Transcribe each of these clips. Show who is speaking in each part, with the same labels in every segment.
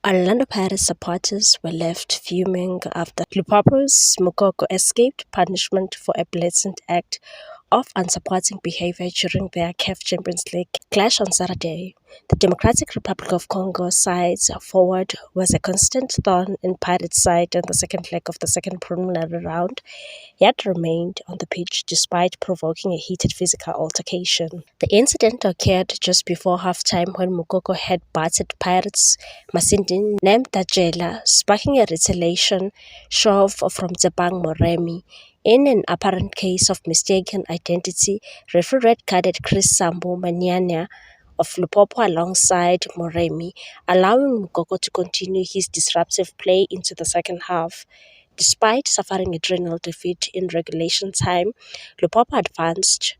Speaker 1: Orlando Pirates supporters were left fuming after Limpopo's Mokoko escaped punishment for a blatant act of unsupporting behavior during their CAF Champions League clash on Saturday. The Democratic Republic of Congo side's forward was a constant thorn in Pirates' side in the second leg of the second preliminary round, yet remained on the pitch despite provoking a heated physical altercation. The incident occurred just before halftime when Mokoko had batted Pirates' Masindi Nemtajela, sparking a retaliation shove from Tsebang Moremi. In an apparent case of mistaken identity, referee red-carded Chris Sambo Manyanya of Limpopo alongside Moremi, allowing Mokoko to continue his disruptive play into the second half. Despite suffering a 3-0 defeat in regulation time, Limpopo advanced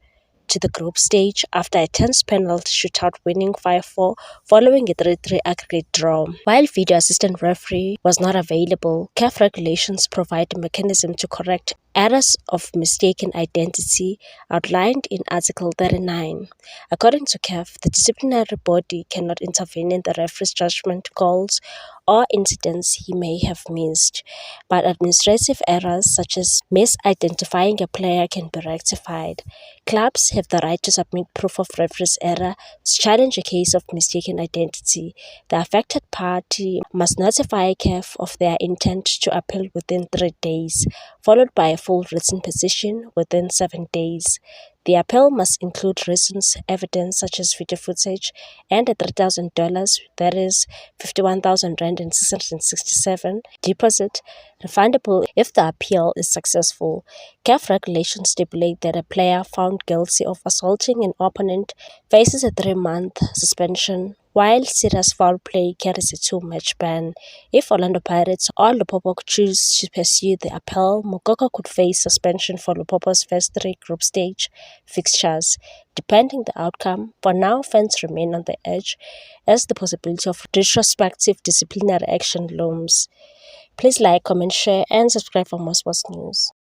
Speaker 1: to the group stage after a tense penalty shootout, winning 5-4 following a 3-3 aggregate draw. While video assistant referee was not available, CAF regulations provide a mechanism to correct errors of mistaken identity outlined in Article 39. According to CAF, the disciplinary body cannot intervene in the referee's judgment calls or incidents he may have missed, but administrative errors such as misidentifying a player can be rectified. Clubs have the right to submit proof of referee's error to challenge a case of mistaken identity. The affected party must notify CAF of their intent to appeal within 3 days, followed by a full written petition within 7 days. The appeal must include reasons, evidence such as video footage, and a $3,000, that is 51,000 Rand and 667 deposit, refundable if the appeal is successful. CAF regulations stipulate that a player found guilty of assaulting an opponent faces a 3-month suspension, while serious foul play carries a 2-match ban. If Orlando Pirates or Limpopo choose to pursue the appeal, Mokoko could face suspension for Limpopo's first 3 group stage fixtures. Depending the outcome, for now fans remain on the edge as the possibility of retrospective disciplinary action looms. Please like, comment, share and subscribe for more sports news.